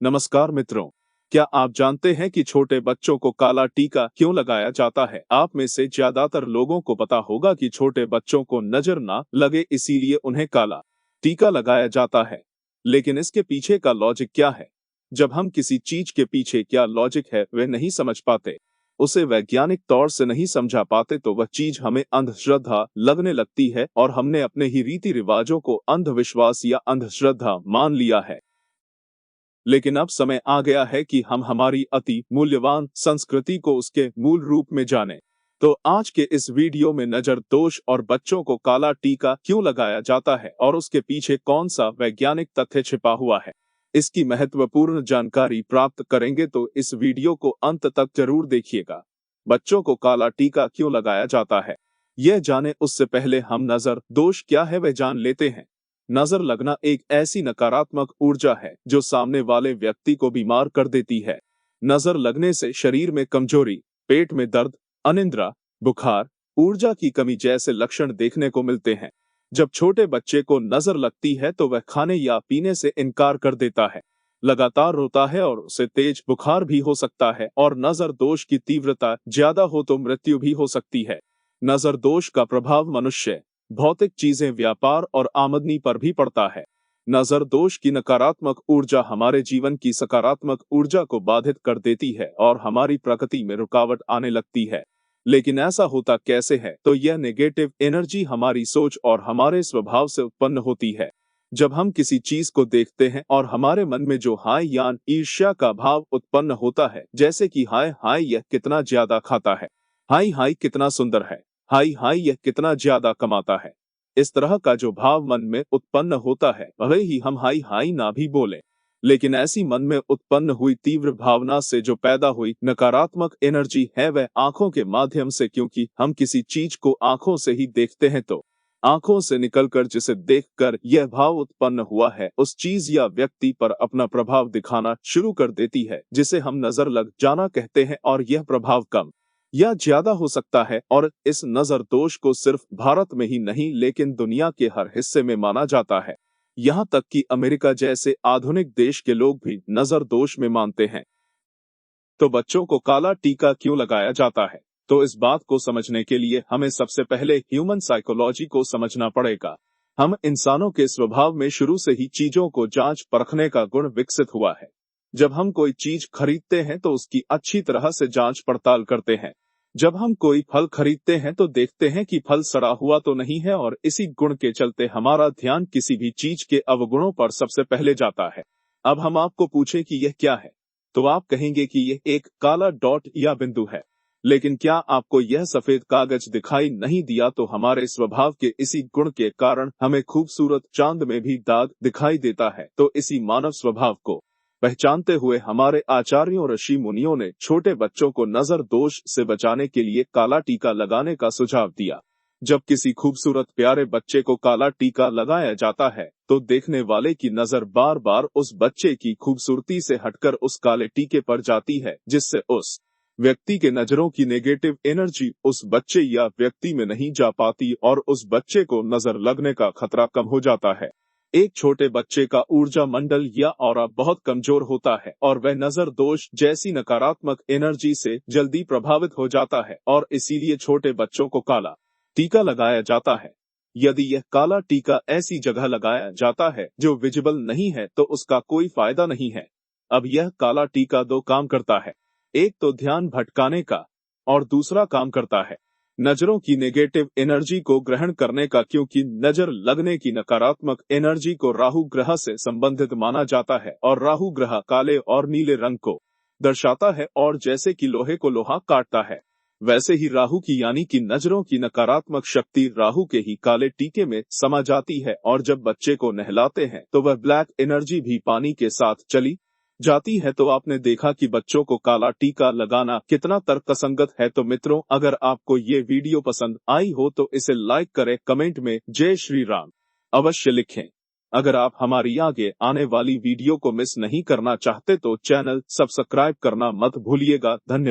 नमस्कार मित्रों, क्या आप जानते हैं कि छोटे बच्चों को काला टीका क्यों लगाया जाता है? आप में से ज्यादातर लोगों को पता होगा कि छोटे बच्चों को नजर ना लगे इसीलिए उन्हें काला टीका लगाया जाता है। लेकिन इसके पीछे का लॉजिक क्या है? जब हम किसी चीज के पीछे क्या लॉजिक है वह नहीं समझ पाते, उसे वैज्ञानिक तौर से नहीं समझा पाते तो वह चीज हमें अंधश्रद्धा लगने लगती है और हमने अपने ही रीति रिवाजों को अंधविश्वास या अंधश्रद्धा मान लिया है। लेकिन अब समय आ गया है कि हम हमारी अति मूल्यवान संस्कृति को उसके मूल रूप में जानें। तो आज के इस वीडियो में नजर दोष और बच्चों को काला टीका क्यों लगाया जाता है और उसके पीछे कौन सा वैज्ञानिक तथ्य छिपा हुआ है, इसकी महत्वपूर्ण जानकारी प्राप्त करेंगे, तो इस वीडियो को अंत तक जरूर देखिएगा। बच्चों को काला टीका क्यों लगाया जाता है, यह जाने उससे पहले हम नजर दोष क्या है वह जान लेते हैं। नजर लगना एक ऐसी नकारात्मक ऊर्जा है जो सामने वाले व्यक्ति को बीमार कर देती है। नजर लगने से शरीर में कमजोरी, पेट में दर्द, अनिद्रा, बुखार, ऊर्जा की कमी जैसे लक्षण देखने को मिलते हैं। जब छोटे बच्चे को नजर लगती है तो वह खाने या पीने से इनकार कर देता है, लगातार रोता है और उसे तेज बुखार भी हो सकता है और नजर दोष की तीव्रता ज्यादा हो तो मृत्यु भी हो सकती है। नजर दोष का प्रभाव मनुष्य, भौतिक चीजें, व्यापार और आमदनी पर भी पड़ता है। नजर दोष की नकारात्मक ऊर्जा हमारे जीवन की सकारात्मक ऊर्जा को बाधित कर देती है और हमारी प्रगति में रुकावट आने लगती है। लेकिन ऐसा होता कैसे है? तो यह नेगेटिव एनर्जी हमारी सोच और हमारे स्वभाव से उत्पन्न होती है। जब हम किसी चीज को देखते हैं और हमारे मन में जो हाय या ईर्ष्या का भाव उत्पन्न होता है, जैसे कि हाय हाय यह कितना ज्यादा खाता है, हाय हाय कितना सुंदर है, हाय हाय यह कितना ज्यादा कमाता है, इस तरह का जो भाव मन में उत्पन्न होता है, भले ही हम हाय हाय ना भी बोले, लेकिन ऐसी मन में उत्पन्न हुई तीव्र भावना से जो पैदा हुई नकारात्मक एनर्जी है वह आंखों के माध्यम से, क्योंकि हम किसी चीज को आंखों से ही देखते हैं, तो आंखों से निकलकर जिसे देखकर यह भाव उत्पन्न हुआ है उस चीज या व्यक्ति पर अपना प्रभाव दिखाना शुरू कर देती है, जिसे हम नजर लग जाना कहते हैं। और यह प्रभाव कम या ज्यादा हो सकता है और इस नजर दोष को सिर्फ भारत में ही नहीं लेकिन दुनिया के हर हिस्से में माना जाता है। यहाँ तक कि अमेरिका जैसे आधुनिक देश के लोग भी नजर दोष में मानते हैं। तो बच्चों को काला टीका क्यों लगाया जाता है? तो इस बात को समझने के लिए हमें सबसे पहले ह्यूमन साइकोलॉजी को समझना पड़ेगा। हम इंसानों के स्वभाव में शुरू से ही चीजों को जांच परखने का गुण विकसित हुआ है। जब हम कोई चीज खरीदते हैं तो उसकी अच्छी तरह से जांच पड़ताल करते हैं। जब हम कोई फल खरीदते हैं तो देखते हैं कि फल सड़ा हुआ तो नहीं है, और इसी गुण के चलते हमारा ध्यान किसी भी चीज के अवगुणों पर सबसे पहले जाता है। अब हम आपको पूछें कि यह क्या है, तो आप कहेंगे कि यह एक काला डॉट या बिंदु है। लेकिन क्या आपको यह सफेद कागज दिखाई नहीं दिया? तो हमारे स्वभाव के इसी गुण के कारण हमें खूबसूरत चांद में भी दाग दिखाई देता है। तो इसी मानव स्वभाव को पहचानते हुए हमारे आचार्यों, ऋषि मुनियों ने छोटे बच्चों को नजर दोष से बचाने के लिए काला टीका लगाने का सुझाव दिया। जब किसी खूबसूरत प्यारे बच्चे को काला टीका लगाया जाता है तो देखने वाले की नजर बार बार उस बच्चे की खूबसूरती से हटकर उस काले टीके पर जाती है, जिससे उस व्यक्ति के नजरों की नेगेटिव एनर्जी उस बच्चे या व्यक्ति में नहीं जा पाती और उस बच्चे को नजर लगने का खतरा कम हो जाता है। एक छोटे बच्चे का ऊर्जा मंडल या ऑरा बहुत कमजोर होता है और वह नजर दोष जैसी नकारात्मक एनर्जी से जल्दी प्रभावित हो जाता है, और इसीलिए छोटे बच्चों को काला टीका लगाया जाता है। यदि यह काला टीका ऐसी जगह लगाया जाता है जो विजिबल नहीं है तो उसका कोई फायदा नहीं है। अब यह काला टीका दो काम करता है, एक तो ध्यान भटकाने का और दूसरा काम करता है नजरों की नेगेटिव एनर्जी को ग्रहण करने का, क्योंकि नजर लगने की नकारात्मक एनर्जी को राहु ग्रह से संबंधित माना जाता है और राहु ग्रह काले और नीले रंग को दर्शाता है, और जैसे कि लोहे को लोहा काटता है वैसे ही राहु की यानी कि नजरों की नकारात्मक शक्ति राहु के ही काले टीके में समा जाती है। और जब बच्चे को नहलाते हैं तो वह ब्लैक एनर्जी भी पानी के साथ चली जाती है। तो आपने देखा कि बच्चों को काला टीका लगाना कितना तर्कसंगत है। तो मित्रों, अगर आपको ये वीडियो पसंद आई हो तो इसे लाइक करें, कमेंट में जय श्री राम अवश्य लिखें। अगर आप हमारी आगे आने वाली वीडियो को मिस नहीं करना चाहते तो चैनल सब्सक्राइब करना मत भूलिएगा। धन्यवाद।